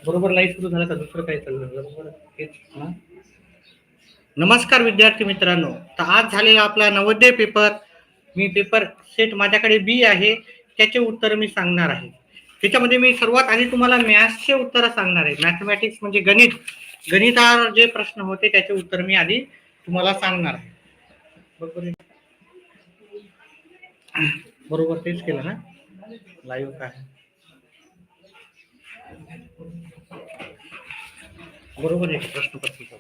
बरोबर लाईव्ह सुरू झाला का दुसरं काही चाललं बरोबर हेच ना. नमस्कार विद्यार्थी मित्रांनो, तर आज झालेला आपला नवोदय पेपर. मी पेपर सेट माझ्याकडे बी आहे, त्याचे उत्तर मी सांगणार आहे. त्याच्यामध्ये मी सर्वात आधी तुम्हाला मॅथ्सचे उत्तर सांगणार आहे. मॅथमॅटिक्स म्हणजे गणितावर जे प्रश्न होते त्याचे उत्तर मी आधी तुम्हाला सांगणार आहे. बरोबर बरोबर तेच केलं ना लाईव्ह काय बरोबर आहे प्रश्नपत्रिका.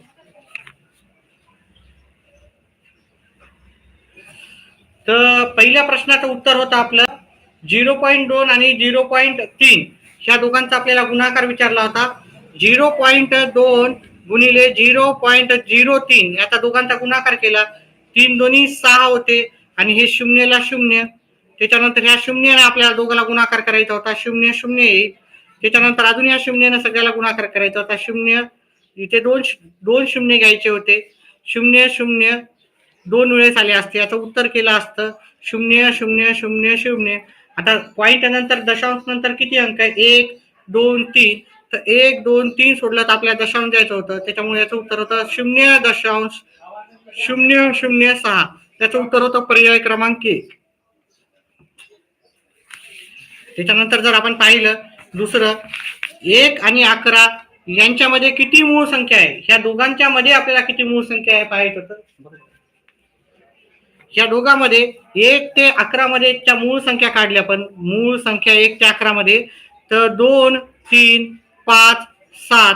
तर पहिल्या प्रश्नाचं उत्तर होतं आपलं 0.2 आणि 0.3 ह्या दोघांचा आपल्याला गुणाकार विचारला होता. 0.2 गुणिले 0.03 याचा दोघांचा गुणाकार केला. 3 दोन्ही 6 होते आणि हे शून्यला शून्य. त्याच्यानंतर ह्या शून्याने आपल्याला दोघांना गुणाकार करायचा होता. शून्य शून्य येईल. त्याच्यानंतर अजून या शून्याने सगळ्याला गुणाकार करायचा होता. शून्य इथे दोन दोन शून्य घ्यायचे होते. शून्य शून्य दोन वेळेस आले असते. याचं उत्तर केलं असतं 0.000. आता पॉईंट नंतर दशांश नंतर किती अंक आहे? 1 2 3. तर 1 2 3 सोडलं तर आपल्याला दशांश द्यायचं होतं. त्याच्यामुळे याचं उत्तर होतं 0.006. त्याचं उत्तर होतं पर्याय क्रमांक 1. त्याच्यानंतर जर आपण पाहिलं दुसरं 1 आणि 11 यांच्यामध्ये किती मूळ संख्या आहे? ह्या दोघांच्या मध्ये आपल्याला किती मूळ संख्या आहे पाहायचं होतं. या दोघांमध्ये 1 ते 11 मध्ये त्या मूळ संख्या काढल्या. पण मूळ संख्या 1 ते 11 मध्ये तर 2 3 5 7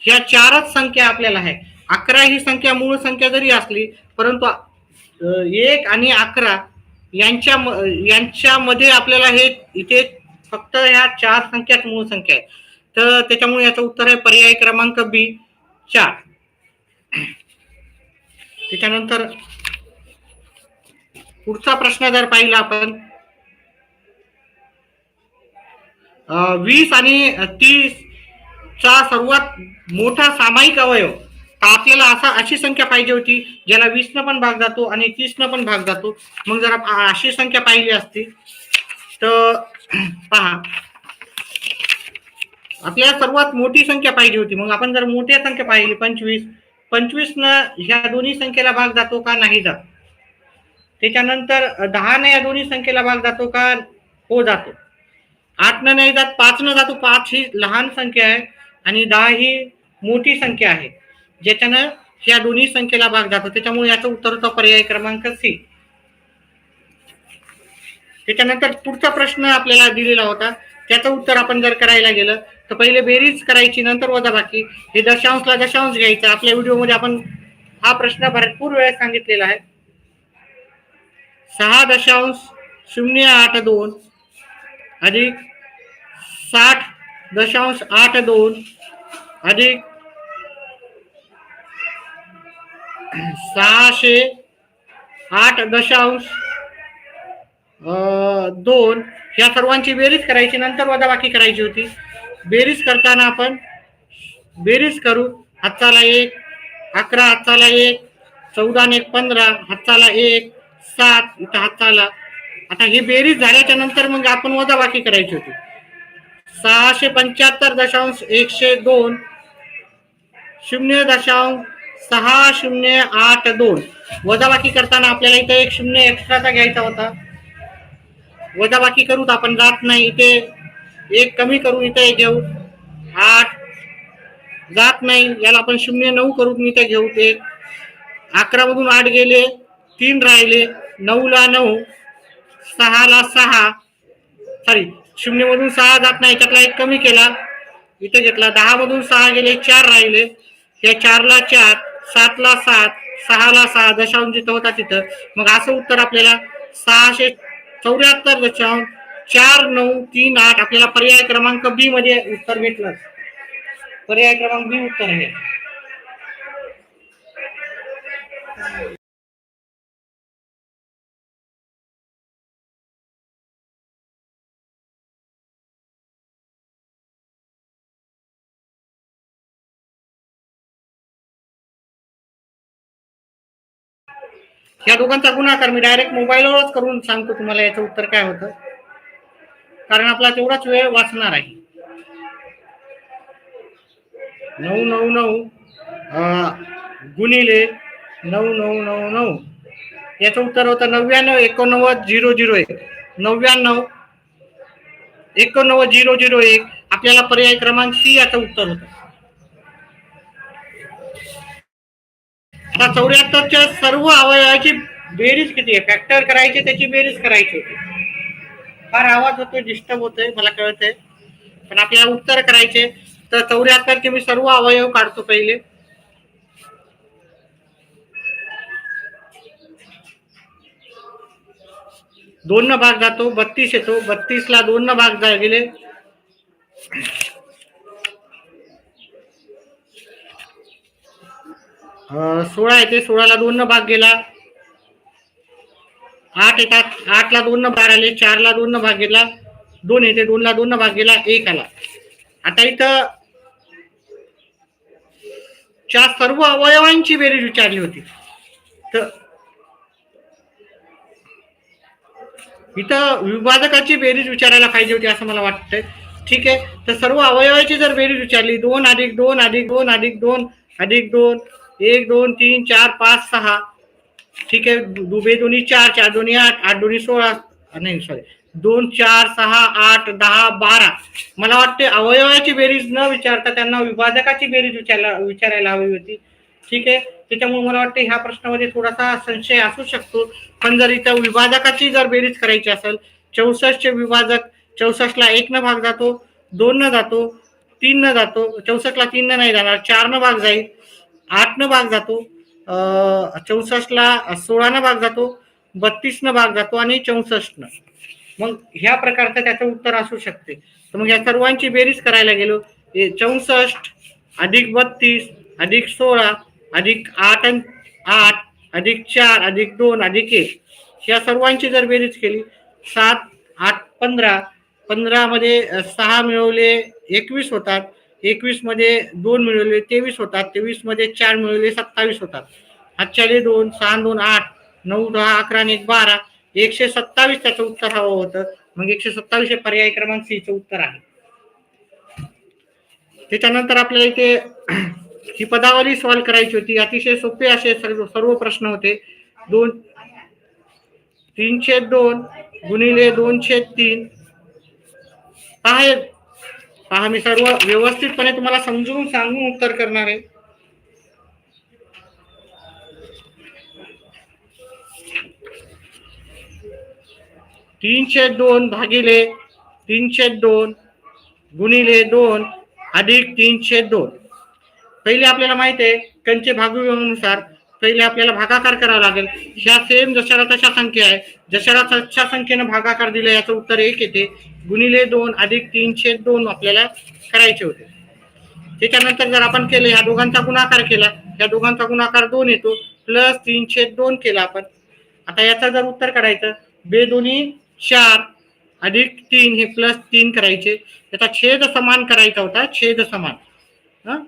ह्या चारच संख्या आपल्याला आहे. 11 ही संख्या मूळ संख्या जरी असली परंतु 1 आणि 11 यांच्यामध्ये आपल्याला हे इथे फक्त ह्या चार संख्याच मूळ संख्या आहे. तर त्याच्यामुळे याचं उत्तर आहे पर्याय क्रमांक बी 4. त्याच्यानंतर पुढचा प्रश्न जर पाहिला आपण 20 आणि 30 चा सर्वात मोठा सामायिक अवयव. तर आपल्याला अशी संख्या पाहिजे होती ज्याला 20 न पण भाग जातो आणि 30 न पण भाग जातो. मग जर अशी संख्या पाहिली असती तर पहा आपल्याला सर्वात मोठी संख्या पाहिजे होती. मग आपण जर मोठी संख्या पाहिली 25 न ह्या दोन्ही संख्येला भाग जातो का? नाही जात. त्याच्यानंतर 10 ने या दोन्ही संख्येला भाग जातो का? हो जातो. 8 न नाही जात. 5 न जातो. 5 ही लहान संख्या आहे आणि 10 ही मोठी संख्या आहे ज्याच्यानं या दोन्ही संख्येला भाग जातो. त्याच्यामुळे याचं उत्तर होतं पर्याय क्रमांक सी. त्याच्यानंतर पुढचा प्रश्न आपल्याला दिलेला होता त्याचं उत्तर आपण जर करायला गेलं तर पहिले बेरीज करायची नंतर वजाबाकी. हे दशांशला दशांश घ्यायचा. आपल्या व्हिडिओमध्ये आपण हा प्रश्न भरपूर वेळेस सांगितलेला आहे. 6.082 अधिक 60.82 अधिक 608.2 ह्या सर्वांची बेरीज करायची नंतर वजाबाकी करायची होती. बेरीज करताना आपण बेरीज करू. हातचाला 1 11 हातचाला 1 14 ने 15 हातचाला 1 7 इथं हातचाला. आता ही बेरीज झाल्याच्या नंतर मग आपण वजाबाकी करायची होती. 675.102 0.6082 वजाबाकी करताना आपल्याला इथे एक शून्य एक्स्ट्राचा घ्यायचा होता. वजाबाकी करूत आपण जात नाही. इथे एक कमी करून इथे घेऊ. 8 जात नाही. याला आपण 0.9 करून इथे घेऊ. ते 11 मधून 8 गेले 3 राहिले. 9 ला 9 6 ला 6 सॉरी 0 मधून 6 जात नाही. त्यातला एक कमी केला इथे घेतला. 10 मधून 6 गेले 4 राहिले. या 4 ला 4 7 ला 7 6 ला 6 दशांश जिथं होता तिथं. मग असं उत्तर आपल्याला 674.4938 आपल्याला पर्याय क्रमांक बी मध्ये उत्तर भेटलं. पर्याय क्रमांक बी उत्तर आहे. या दोघांचा गुणाकार मी डायरेक्ट मोबाईलवरच करून सांगतो तुम्हाला याचं उत्तर काय होतं, कारण आपला तेवढाच वेळ वाचणार आहे. 999 गुणिले 9999, याचं उत्तर होतं 99,89,001. 99,89,001 आपल्याला पर्याय क्रमांक सी याचं उत्तर होतं. आता 74च्या सर्व अवयवाची बेरीज किती आहे, फॅक्टर करायचे, त्याची बेरीज करायची होती. फार आवाज होतोय, डिस्टर्ब होतोय, मला कळतंय, पण आपल्याला उत्तर करायचे. तर 74चे मी सर्व अवयव काढतो पहिले. दोन न भाग जातो, 32 येतो, 32ला 2 न भाग गेले, 16 येते, 16ला 2 न भाग गेला, 8 येतात, 8ला 2 न भाग आले, 4ला 2 न भाग गेला, 2 येते, 2ला 2 न भाग गेला, 1 आला. आता इथं च्या सर्व अवयवांची बेरीज विचारली होती, तर इथं विभाजकाची बेरीज विचारायला पाहिजे होती असं मला वाटतंय. ठीक आहे, तर सर्व अवयवाची जर बेरीज विचारली, 2 अधिक 2 अधिक 2 अधिक 2 अधिक 2, 1 2 3 4 5 6, ठीक आहे, दुबे दोन्ही 4, 4 दोन्ही 8, 8 दोन्ही 16, नाही सॉरी, 2 4 6 8 10 12. मला वाटते अवयवाची बेरीज न विचारता त्यांना विभाजकाची बेरीज विचारायला हवी होती. ठीक आहे, त्याच्यामुळे मला वाटतं ह्या प्रश्नामध्ये थोडासा संशय असू शकतो. पण जर इथं विभाजकाची जर बेरीज करायची असेल, 64चे विभाजक, 64ला 1 न भाग जातो, 2 न जातो, 3 न जातो, 64ला 3 न नाही जाणार, 4 न भाग जाईल, 8 न भाग जातो, 64ला 16 न भाग जातो, 32 न भाग जातो आणि 64 न. मग ह्या प्रकारचं त्याचं उत्तर असू शकते. तर मग या सर्वांची बेरीज करायला गेलो, 64 अधिक 32 अधिक 16 अधिक 8 अधिक 4 अधिक 2 अधिक 1, या सर्वांची जर बेरीज केली, 7 8 15, 15 मध्ये 6 मिळवले 21 होतात, 21 मध्ये 2 मिळवले 23 होतात, 23 मध्ये 4 मिळवले 27 होतात. हातच्याले 2, 6 2 8, 9 10 11 आणि 1 12, 127 त्याचं उत्तर हवं होतं. मग 127 हे पर्याय क्रमांक सी चं उत्तर आहे. त्याच्यानंतर आपल्याला इथे ही पदावली सॉल्व्ह करायची होती. अतिशय सोपे असे सर्व प्रश्न होते. 3/2 गुणिले 2/3. पहा, मी सर्व व्यवस्थितपणे तुम्हाला समजून सांगून उत्तर करणार आहे. 3/2 भागिले 3/2 गुणिले 2 अधिक 3/2. पहिले आपल्याला माहित आहे कंचे भागविभागानुसार पहिले आपल्याला भागाकार करावा लागेल. ह्या सेम जशाला तशा संख्या आहे, जशाला तशा संख्येनं भागाकार दिला, याचं उत्तर 1 येते. गुणिले 2 अधिक 3/2 आपल्याला करायचे होते. त्याच्यानंतर जर आपण केले, ह्या दोघांचा गुणाकार केला, या दोघांचा गुणाकार 2 येतो, प्लस 3/2 केला आपण. आता याचं जर उत्तर काढायचं, 2 दोन्ही 4 अधिक 3 हे प्लस 3 करायचे. त्याचा छेद समान करायचा होता, छेद समान.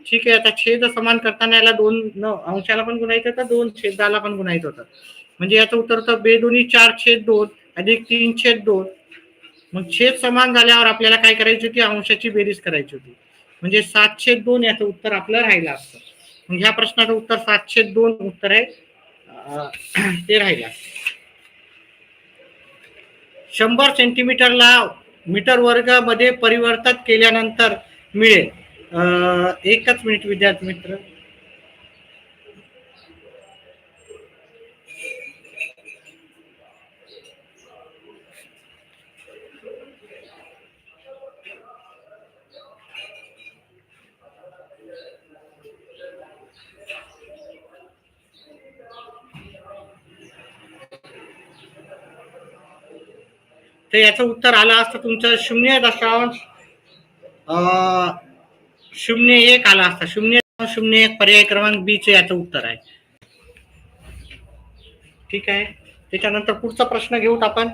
ठीक आहे, आता छेद समान करताना याला 2 अंशाला पण गुणायचं होतं, 2 छेदाला पण गुणायचं होतं. म्हणजे याचं उत्तर होतं 2 दोन्ही 4/2 अधिक 3/2. मग छेद समान झाल्यावर आपल्याला काय करायची होती, अंशाची बेरीज करायची होती. म्हणजे 7/2 याचं उत्तर आपलं राहिलं असतं. मग ह्या प्रश्नाचं उत्तर 7/2 उत्तर आहे, ते राहिलं. 100 सेंटीमीटरला मीटर वर्ग मध्ये परिवर्तित केल्यानंतर मिळेल. एकच मिनिट विद्यार्थी मित्र. तर याचं उत्तर आलं असतं तुमचं 0.01 आला असता. 0.01 पर्याय क्रमांक बी चे याचं उत्तर आहे. ठीक आहे, त्याच्यानंतर पुढचा प्रश्न घेऊत आपण.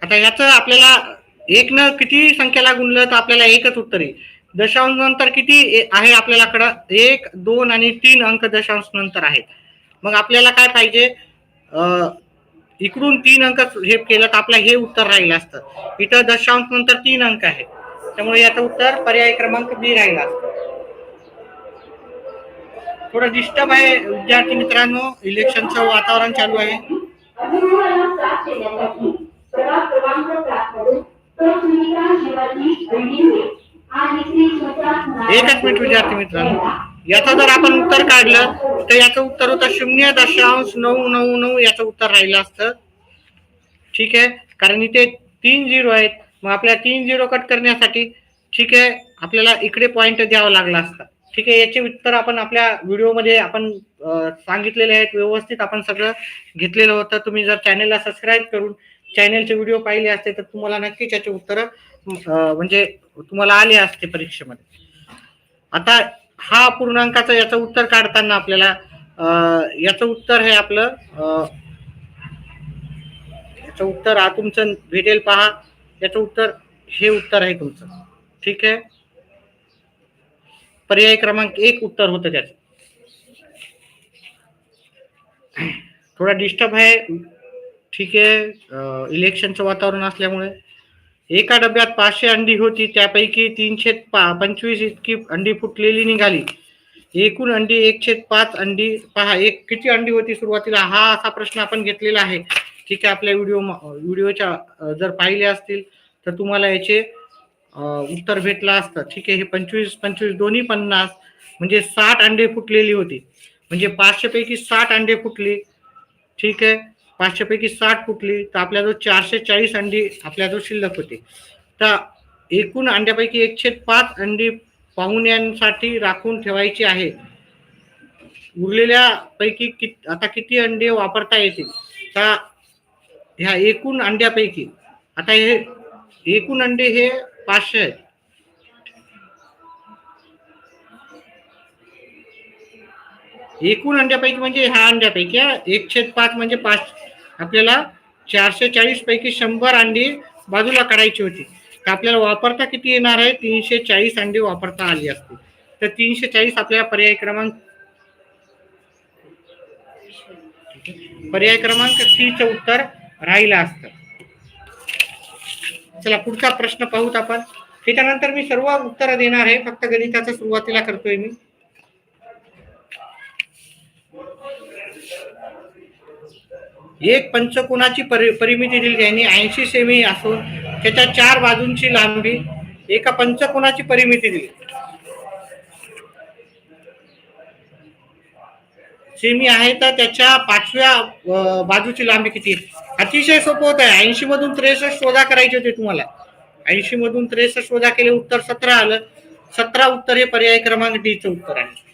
आता याचं आपल्याला 1 न किती संख्येला गुणलं तर आपल्याला एकच उत्तर येईल. दशांश नंतर किती आहे आपल्याकडं, 1 2 आणि 3 अंक दशांश नंतर आहेत. मग आपल्याला काय पाहिजे, इकडून 3 अंक हे केलं तर आपलं हे उत्तर राहिलं असतं. इथं दशांश नंतर 3 अंक आहेत, त्यामुळे याचं उत्तर पर्याय क्रमांक बी राहिला असतं. थोडं डिस्टर्ब आहे विद्यार्थी मित्रांनो, इलेक्शनचं वातावरण चालू आहे. एकच मिनिट विद्यार्थी मित्रांनो, याचं जर आपण उत्तर काढलं तर याचं उत्तर होतं 0.999 याचं उत्तर राहिलं असतं. ठीक आहे, कारण इथे 3 झिरो आहेत. मग आपल्या 3 झिरो कट करण्यासाठी ठीक आहे आपल्याला इकडे पॉइंट द्यावा लागला असता. ठीक आहे, याचे उत्तर आपण आपल्या व्हिडिओमध्ये आपण सांगितलेले आहेत, व्यवस्थित आपण सगळं घेतलेलं होतं. तुम्ही जर चॅनलला सबस्क्राईब करून चॅनलचे व्हिडिओ पाहिले असते तर तुम्हाला नक्कीच याचे उत्तर म्हणजे तुम्हाला आले असते परीक्षेमध्ये. आता हा पूर्णांकाचं याचं उत्तर काढताना आपल्याला याचं उत्तर हे आपलं याचं उत्तर तुमचं भेटेल पहा. याचं उत्तर हे उत्तर आहे तुमचं. ठीक आहे, पर्याय क्रमांक 1 उत्तर होतं त्याचं. थोडा डिस्टर्ब आहे. ठीक आहे, इलेक्शनचं वातावरण असल्यामुळे. एका डब्यात 500 अंडी होती, त्यापैकी 325 इतकी अंडी फुटलेली निघाली. एकूण अंडी 1/5 अंडी पहा. किती अंडी होती सुरुवातीला, हा असा प्रश्न आपण घेतलेला आहे. ठीक आहे, आपल्या व्हिडिओच्या जर पाहिले असतील तर तुम्हाला याचे उत्तर भेटलं असतं. ठीक आहे, हे 25 दोन्ही 50 म्हणजे 60 अंडे फुटलेली होती. म्हणजे 500 पैकी 60 अंडे फुटली. ठीक आहे, 500 पैकी 60 फुटली तर आपल्याजवळ 440 अंडी आपल्याजवळ शिल्लक होते. तर एकूण अंड्यापैकी 1/5 अंडी पाहुण्यांसाठी राखून ठेवायची आहे. उरलेल्या पैकी आता किती अंडे वापरता येतील. तर ह्या एकूण अंड्यापैकी आता हे एकूण अंडे हे 500 आहेत. एकूण अंड्यापैकी म्हणजे ह्या अंड्यापैकी 1/5 म्हणजे 5. आपल्याला 440 पैकी 100 अंडी बाजूला काढायची होती. तर आपल्याला वापरता किती येणार आहे, 340 अंडी वापरता आली असते. तर 340 आपल्याला पर्याय क्रमांक C चं उत्तर राहिलं असतं. चला पुढचा प्रश्न पाहूत आपण. त्याच्यानंतर मी सर्व उत्तर देणार आहे, फक्त गणिताचं सुरुवातीला करतोय मी. एक पंचकोनाची परिमिती दिली यांनी 80 सेमी असून त्याच्या 4 बाजूंची लांबी. एका पंचकोनाची परिमिती दिली सेमी आहे, तर त्याच्या 5व्या बाजूची लांबी किती. अतिशय सोपं होत आहे. 80 मधून 63 शोधा करायचे होते तुम्हाला. 80 मधून 63 शोधा केले, उत्तर 17 आलं. 17 उत्तर हे पर्याय क्रमांक D चं उत्तर आहे.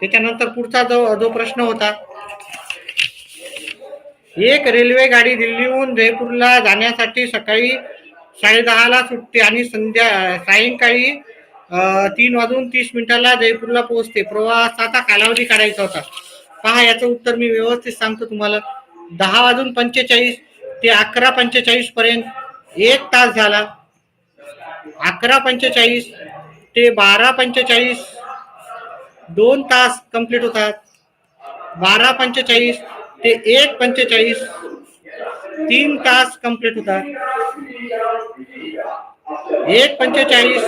त्याच्यानंतर पुढचा जो प्रश्न होता, एक रेल्वे गाडी दिल्लीहून जयपूरला जाण्यासाठी सकाळी 10:30 सुटते आणि सायंकाळी 3:30 जयपूरला पोहोचते. प्रवासाचा कालावधी काढायचा होता. पहा, याचं उत्तर मी व्यवस्थित सांगतो तुम्हाला. 10:45 ते 11:45 पर्यंत 1 तास झाला. 11:45 ते 12:45 2 तास कंप्लीट होतात. 12:45 ते 1:45 3 तास कंप्लीट होतात. 1:45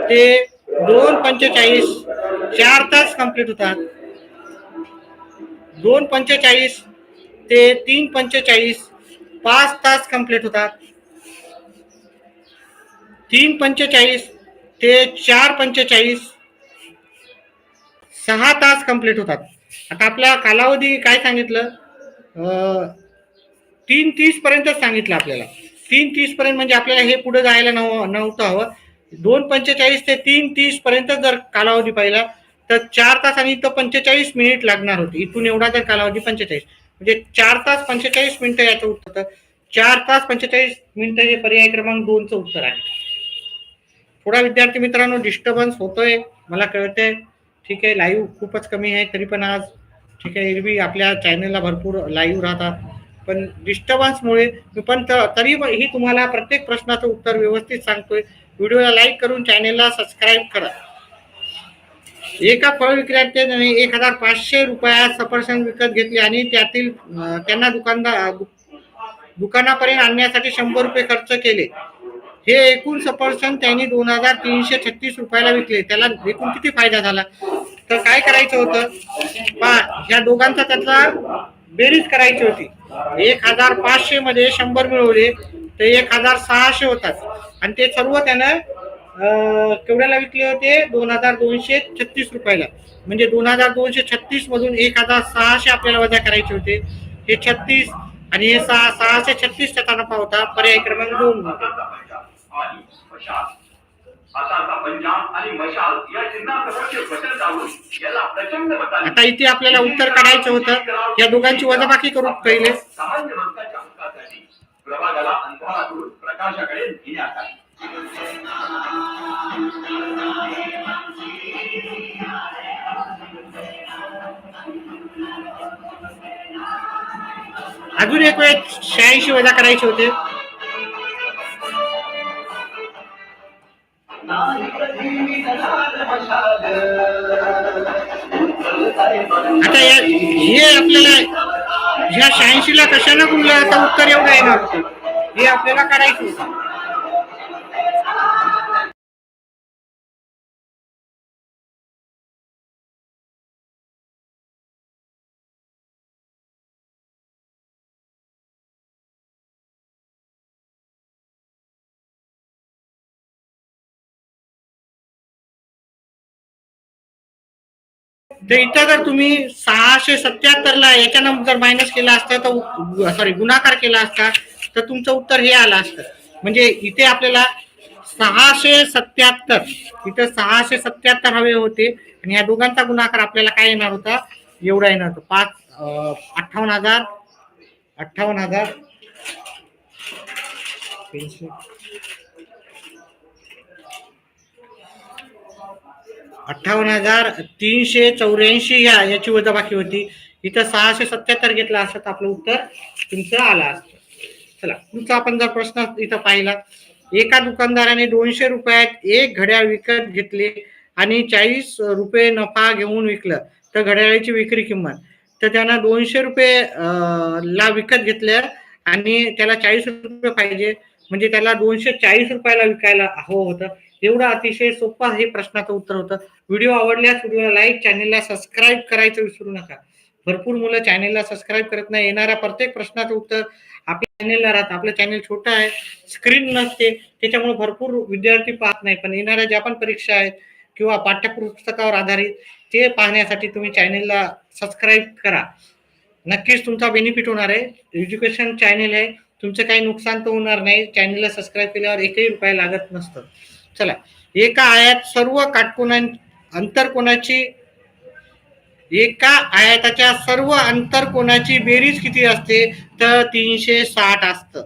ते 2:45 4 तास कंप्लीट होतात. 2:45 ते 3:45 5 तास कंप्लीट होतात. 3:45 ते 4:45 6 तास कंप्लीट होतात. आता आपला कालावधी काय सांगितलं, 3:30 पर्यंत सांगितलं आपल्याला. 3:30 पर्यंत म्हणजे आपल्याला हे पुढे जायला नव्हतं हवं. 2:45 ते 3:30 पर्यंत जर कालावधी पाहिला तर 4 तास आणि इथं 45 मिनिट लागणार होते. इथून एवढा जर कालावधी 45 म्हणजे 4 तास 45 मिनिटं याचं उत्तर. 4 तास 45 मिनिटं हे पर्याय क्रमांक 2 चं उत्तर आहे. थोडा विद्यार्थी मित्रांनो डिस्टर्बन्स होतोय, मला कळतंय. ठीक आहे, लाईव्ह खूपच कमी आहे तरी पण आज. ठीक आहे, एरवी आपल्या चॅनलला भरपूर लाईव्ह राहतात, पण डिस्टर्बन्समुळे मी पण तरीही तुम्हाला प्रत्येक प्रश्नाचं उत्तर व्यवस्थित सांगतोय. व्हिडिओला लाईक करून चॅनलला सबस्क्राईब करा. एका फळ विक्रेत्याने 1500 रुपयात सफरचंद विकत घेतले आणि त्यातील त्यांना दुकानापर्यंत आणण्यासाठी 100 रुपये खर्च केले. हे एकूण सफरचंद त्यांनी 2336 रुपयाला विकले. त्याला एकूण किती फायदा झाला? तर काय करायचं होतं, ह्या दोघांचा त्यातला बेरीज करायची होती. 1500 मध्ये 100 मिळवले तर 1600 होतात आणि ते सर्व त्यानं केवढ्याला विकले होते? 2236 रुपयाला. म्हणजे 2236 मधून 1600 आपल्याला वजा करायचे होते. हे 36 आणि हे 636 चा नफा होता. पर्याय क्रमांक 2 मध्ये. आता इथे आपल्याला उत्तर काढायचं होतं. या दोघांची वजाबाकी करू पहिले. प्रभागाला अंधारातून प्रकाशाकडे नेण्यात आली. अजून एक वेळ 86 वजा करायचे होते. आता हे आपल्याला ह्या 86 ला कशाला गुणलं? आता उत्तर एवढं येणार होतं. हे आपल्याला काढायचं होतं. तर इथं जर तुम्ही 677 ला याच्यानं जर मायनस केला असता तर सॉरी गुणाकार केला असता तर तुमचं उत्तर हे आलं असतं. म्हणजे इथे आपल्याला 677 इथं 677 हवे होते आणि या दोघांचा गुणाकार आपल्याला काय येणार होता? एवढा येणार होता 58,000 58,384 याची वजाबाकी होती. इथं 677 घेतला असता तर आपलं उत्तर तुमचं आलं असतं. चला तुमचा आपण जर प्रश्न इथं पाहिला, एका दुकानदाराने 200 रुपयात एक घड्याळ विकत घेतले आणि 40 रुपये नफा घेऊन विकलं तर घड्याळाची विक्री किंमत. तर त्यानं 200 रुपये ला विकत घेतल्या आणि त्याला 40 रुपये पाहिजे, म्हणजे त्याला 240 रुपयाला विकायला हवं होतं. एवढं अतिशय सोपं हे प्रश्नाचं उत्तर होतं. व्हिडिओ आवडल्यास व्हिडिओला लाईक, चॅनेलला सबस्क्राईब करायचं विसरू नका. भरपूर मुलं चॅनेलला सबस्क्राईब करत नाही. येणाऱ्या प्रत्येक प्रश्नाचं उत्तर आपल्या चॅनेलला राहतं. आपलं चॅनेल छोटं आहे, स्क्रीन नसते, त्याच्यामुळे भरपूर विद्यार्थी पाहत नाही. पण येणाऱ्या ज्या पण परीक्षा आहेत किंवा पाठ्यपुस्तकावर आधारित ते पाहण्यासाठी तुम्ही चॅनेलला सबस्क्राईब करा. नक्कीच तुमचा बेनिफिट होणार आहे. एज्युकेशन चॅनेल आहे, तुमचं काही नुकसान तर होणार नाही. चॅनेलला सबस्क्राईब केल्यावर 1ही रुपया लागत नसतं. चला, एका आयात सर्व एका आयताच्या सर्व अंतरकोनाची बेरीज किती असते? तर 360 असतं.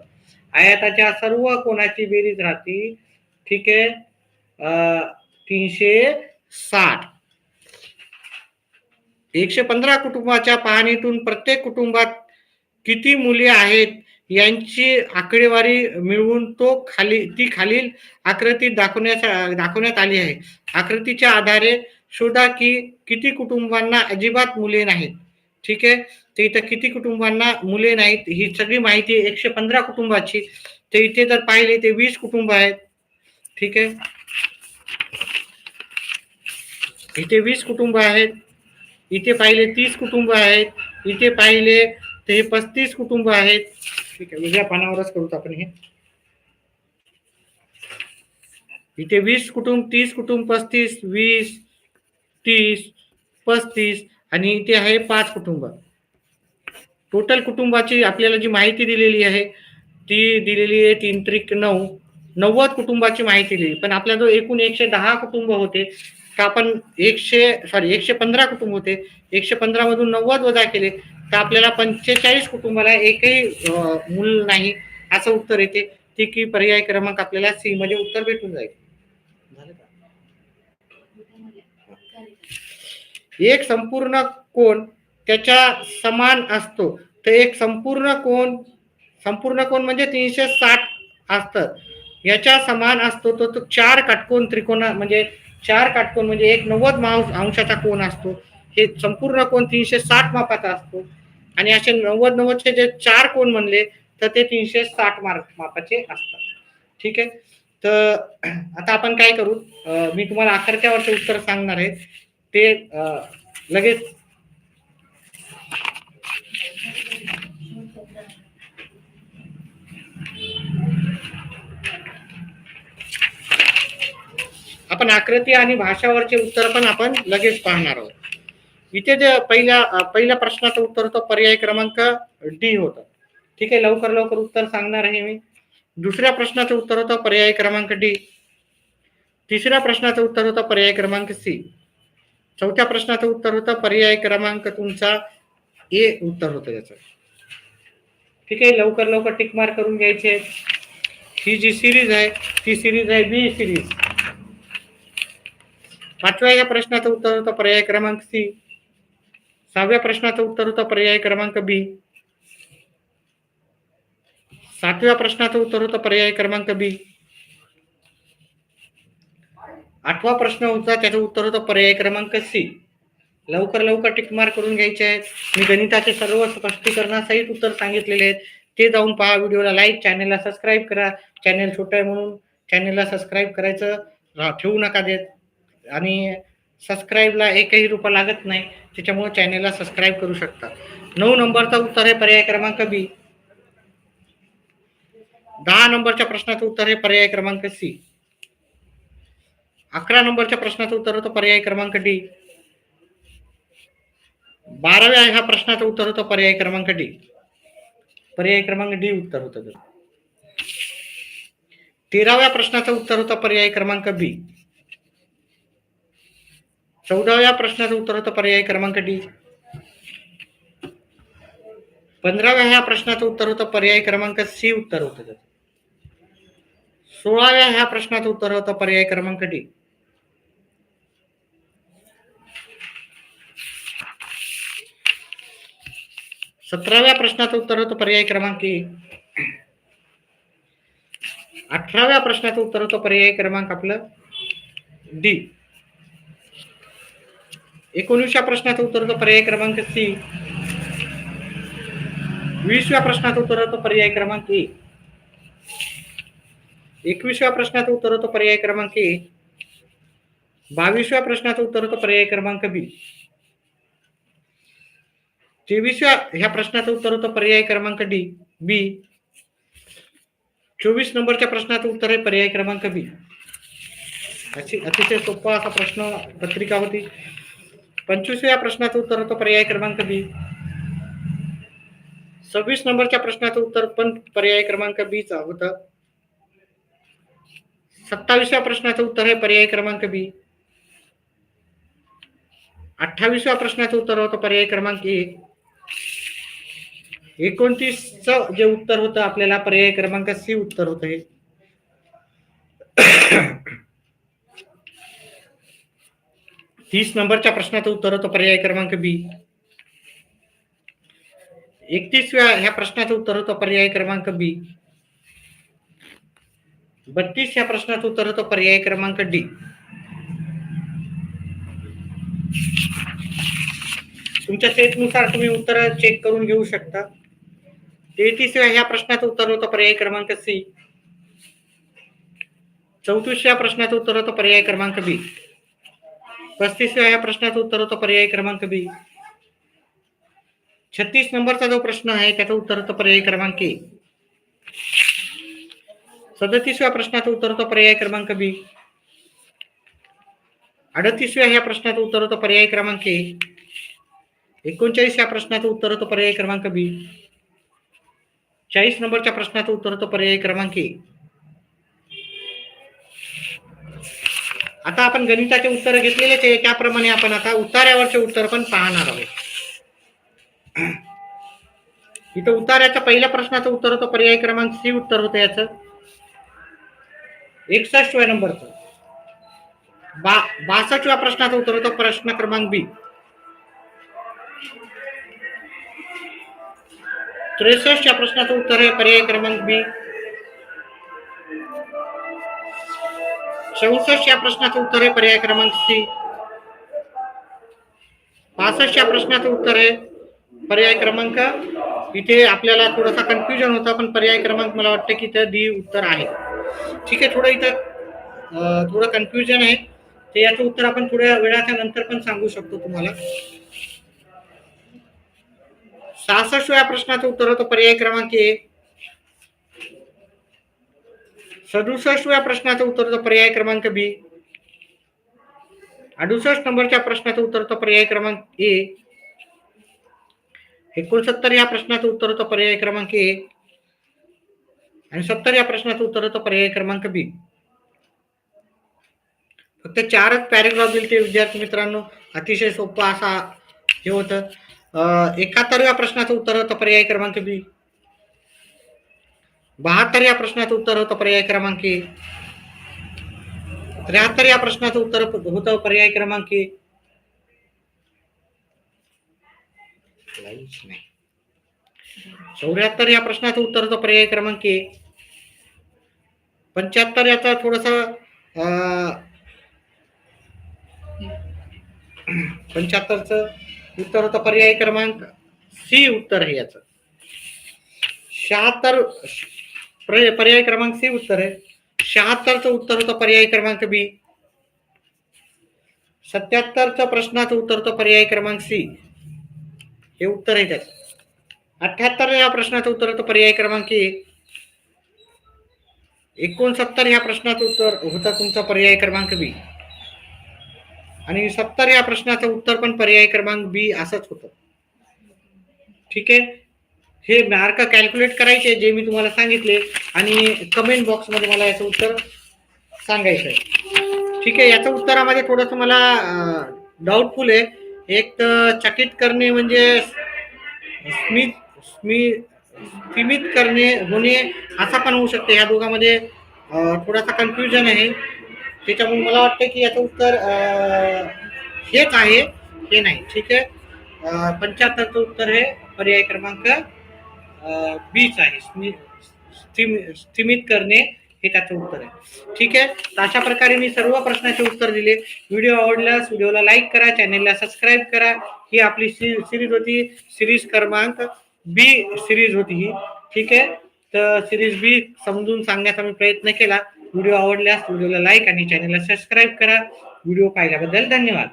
आयताच्या सर्व कोणाची बेरीज राहते, ठीक आहे, 360. 115 कुटुंबाच्या पाहणीतून प्रत्येक कुटुंबात किती मुले आहेत यांची आकडेवारी मिळवून ती खालील आकृतीत दाखवण्यात आली आहे. आकृतीच्या आधारे शोधा की किती कुटुंबांना अजिबात मुले नाहीत. ठीक आहे, तर इथं किती कुटुंबांना मुले नाहीत ही सगळी माहिती 115 कुटुंबाची. तर इथे जर पाहिले ते 20 कुटुंब आहेत. ठीक आहे, इथे 20 कुटुंब आहेत. इथे पाहिले 30 कुटुंब आहेत. इथे पाहिले तर हे 35 कुटुंब आहेत. ठीक आहे, वेगळ्या पानावरच करूत आपण हे. इथे 20 कुटुंब, 30 कुटुंब, 35, 20, 30, 35 आणि इथे आहे 5 कुटुंब. टोटल कुटुंबाची आपल्याला जी माहिती दिलेली आहे ती दिलेली आहे 3 त्रिक 9, 90 कुटुंबाची माहिती दिली. पण आपल्या जो एकूण 110 कुटुंब होते तर आपण 115 कुटुंब होते. 115 मधून 90 वजा केले तर आपल्याला 45 कुटुंबाला एकही मूल नाही असं उत्तर येते. ते की पर्याय क्रमांक आपल्याला सी मध्ये उत्तर भेटून जाईल. एक संपूर्ण कोण त्याच्या समान असतो. तर एक संपूर्ण कोण म्हणजे 360 असतं, याच्या समान असतो तो 4 काटकोन त्रिकोण म्हणजे 4 काटकोन म्हणजे एक 90 अंशाचा कोण असतो. हे संपूर्ण कोण 360 मापाचा असतो आणि असे 90 चे जे 4 कोण म्हणले तर ते 360 मापाचे असतात. ठीक आहे, तर आता आपण काय करू, मी तुम्हाला अकराच्या वरचे उत्तर सांगणार आहे ते लगेच. आपण आकृती आणि भाषावरचे उत्तर पण आपण लगेच पाहणार आहोत. इथे जे पहिल्या प्रश्नाचं उत्तर होतं पर्याय क्रमांक डी होतं. ठीक आहे, लवकर लवकर उत्तर सांगणार आहे मी. दुसऱ्या प्रश्नाचं उत्तर होतं पर्याय क्रमांक डी. तिसऱ्या प्रश्नाचं उत्तर होतं पर्याय क्रमांक सी. चौथ्या प्रश्नाचं उत्तर होतं पर्याय क्रमांक तुमचा ए उत्तर होतं याचं. ठीक आहे, लवकर लवकर टिक मार्क करून घ्यायचे. ही जी सिरीज आहे ती सिरीज आहे बी सिरीज. पाचव्या या प्रश्नाचं उत्तर होतं पर्याय क्रमांक सी. सहाव्या प्रश्नाचं उत्तर होतं पर्याय क्रमांक बी. सातव्या प्रश्नाचं उत्तर होतं पर्याय क्रमांक बी. आठवा प्रश्न होता त्याचं उत्तर होतं पर्याय क्रमांक सी. लवकर लवकर टिक मार्क करून घ्यायचे आहेत. मी गणिताचे सर्व स्पष्टीकरणासहित उत्तर सांगितलेले आहेत, ते जाऊन पहा. व्हिडिओला लाईक, चॅनलला सबस्क्राईब करा. चॅनल छोटं आहे म्हणून चॅनलला सबस्क्राईब करायचं ठेवू नका देत. आणि सबस्क्राईबला एकही रुपया लागत नाही, त्याच्यामुळे चॅनलला सबस्क्राईब करू शकता. 9 नंबरचा उत्तर आहे पर्याय क्रमांक बी. 10 नंबरच्या प्रश्नाचं उत्तर आहे पर्याय क्रमांक सी. 11 नंबरच्या प्रश्नाचं उत्तर होतं पर्याय क्रमांक डी. 12व्या ह्या प्रश्नाचं उत्तर होतं पर्याय क्रमांक डी. पर्याय क्रमांक डी उत्तर होतं. 13व्या प्रश्नाचं उत्तर होतं पर्याय क्रमांक बी. 14व्या प्रश्नाचं उत्तर होतं पर्याय क्रमांक डी. 15व्या ह्या प्रश्नाचं उत्तर होतं पर्याय क्रमांक सी उत्तर होतं. 16व्या ह्या प्रश्नाचं उत्तर होतं पर्याय क्रमांक डी. 17व्या प्रश्नाचं उत्तर होतं पर्याय क्रमांक ए. 18व्या प्रश्नाचं उत्तर होतं पर्याय क्रमांक आपलं डी. 19व्या प्रश्नाचं उत्तर होतं पर्याय क्रमांक सी. 20व्या प्रश्नाचं उत्तर होतं पर्याय क्रमांक ए. 21व्या प्रश्नाचं उत्तर होतं पर्याय क्रमांक ए. 22व्या प्रश्नाचं उत्तर होतं पर्याय क्रमांक बी. 23व्या ह्या प्रश्नाचं उत्तर होतं पर्याय क्रमांक डी बी. 24 नंबरच्या प्रश्नाचं उत्तर आहे पर्याय क्रमांक बी. अतिशय सोपा असा प्रश्न पत्रिका होती. 25व्या प्रश्नाचं उत्तर होतं पर्याय क्रमांक बी. 26 नंबरच्या प्रश्नाचं उत्तर पण पर्याय क्रमांक बीच होतं. 27व्या प्रश्नाचं उत्तर आहे पर्याय क्रमांक बी. 28व्या प्रश्नाचं उत्तर होतं पर्याय क्रमांक ए. 29चं जे उत्तर होतं आपल्याला पर्याय क्रमांक सी उत्तर होतं हे. 30 नंबरच्या प्रश्नाचं उत्तर होतं पर्याय क्रमांक बी. 31व्या ह्या प्रश्नाचं उत्तर होतं पर्याय क्रमांक बी. 32 ह्या प्रश्नाचं उत्तर होतं पर्याय क्रमांक डी. तुमच्या सेटनुसार तुम्ही उत्तर चेक करून घेऊ शकता. 33व्या ह्या प्रश्नाचं उत्तर होतं पर्याय क्रमांक सी. 34व्या प्रश्नाचं उत्तर होतं पर्याय क्रमांक बी. 35व्या ह्या प्रश्नाचं उत्तर होतं पर्याय क्रमांक बी. 36 नंबरचा जो प्रश्न आहे त्याचं उत्तर होतं पर्याय क्रमांक ए. 37व्या प्रश्नाचं उत्तर होतं पर्याय क्रमांक बी. 38व्या ह्या प्रश्नाचं उत्तर होतं पर्याय क्रमांक ए. 39व्या प्रश्नाचं उत्तर होतं पर्याय क्रमांक बी. 40 नंबरच्या प्रश्नाचं उत्तर होतं पर्याय क्रमांक ए. आता आपण गणिताचे उत्तर घेतलेलेच आहे, त्याप्रमाणे आपण आता उतार्यावरचे उत्तर पण पाहणार आहोत. इथं उतार्याच्या पहिल्या प्रश्नाचं उत्तर होतं पर्याय क्रमांक सी उत्तर होतं याचं. 61व्या नंबरचं. 62व्या प्रश्नाचं उत्तर होतं प्रश्न क्रमांक बी. 63च्या प्रश्नाचं उत्तर आहे पर्याय क्रमांक बी. 64च्या प्रश्नाचं उत्तर आहे पर्याय क्रमांक सी. 65च्या प्रश्नाचं उत्तर आहे पर्याय क्रमांक, इथे आपल्याला थोडासा कन्फ्युजन होता पण पर्याय क्रमांक मला वाटतं की ते डी उत्तर आहे. ठीक आहे, थोडं इथं थोडं कन्फ्युजन आहे, ते याचं उत्तर आपण थोड्या वेळाच्या नंतर पण सांगू शकतो तुम्हाला. 66व्या प्रश्नाचं उत्तर होतं पर्याय क्रमांक ए. 67व्या प्रश्नाचं उत्तर होतं पर्याय क्रमांक बी. 68 नंबरच्या प्रश्नाचं उत्तर होतं पर्याय क्रमांक ए. 69 या प्रश्नाचं उत्तर होतं पर्याय क्रमांक ए. आणि 70 या प्रश्नाचं उत्तर होतं पर्याय क्रमांक बी. फक्त 4च पॅरेग्राफ दिले ते विद्यार्थी मित्रांनो, अतिशय सोपं असा हे होतं. 71व्या प्रश्नाचं उत्तर होतं पर्याय क्रमांक बी. 72 या प्रश्नाचं उत्तर होतं पर्याय क्रमांक ए. 73 या प्रश्नाचं उत्तर होतं पर्याय क्रमांक ए. 74 या प्रश्नाचं उत्तर होतं पर्याय क्रमांक ए. 75 याचा थोडस 75चं उत्तर होतं पर्याय क्रमांक सी उत्तर आहे याचं. 76 पर्याय क्रमांक सी उत्तर आहे. 76चं उत्तर होतं पर्याय क्रमांक बी. 77च्या प्रश्नाचं उत्तर होतं पर्याय क्रमांक सी, हे उत्तर आहे त्याचं. 78 या प्रश्नाचं उत्तर होतं पर्याय क्रमांक ए. 69 या प्रश्नाचं उत्तर होतं तुमचं पर्याय क्रमांक बी. आणि 70 या प्रश्नाचं उत्तर पण पर्याय क्रमांक बी असंच होतं. ठीक आहे, हे मार्क कॅल्क्युलेट करायचे जे मी तुम्हाला सांगितले आणि कमेंट बॉक्समध्ये मला याचं उत्तर सांगायचं आहे. ठीक आहे, याचं उत्तरामध्ये थोडंसं मला डाऊटफुल आहे. एक तर चकित करणे म्हणजे सीमित करणे होणे असा पण होऊ शकते. या दोघांमध्ये थोडासा कन्फ्युजन आहे, त्याच्यामुळे मला वाटतं की याचं उत्तर हेच आहे, हे नाही. ठीक आहे, 75चं उत्तर हे पर्याय क्रमांक बीच आहे. सीमित करणे हे त्याचं उत्तर आहे. ठीक आहे, तर अशा प्रकारे मी सर्व प्रश्नाचे उत्तर दिले. व्हिडिओ आवडल्यास व्हिडिओला लाईक करा, चॅनेलला सबस्क्राईब करा. ही आपली सिरीज होती, सिरीज क्रमांक बी सिरीज होती ही. ठीक आहे, तर सिरीज बी समजून सांगण्याचा मी प्रयत्न केला. व्हिडिओ आवडल्यास व्हिडिओला लाईक आणि चॅनेलला सबस्क्राईब करा. व्हिडिओ पाहिल्याबद्दल धन्यवाद.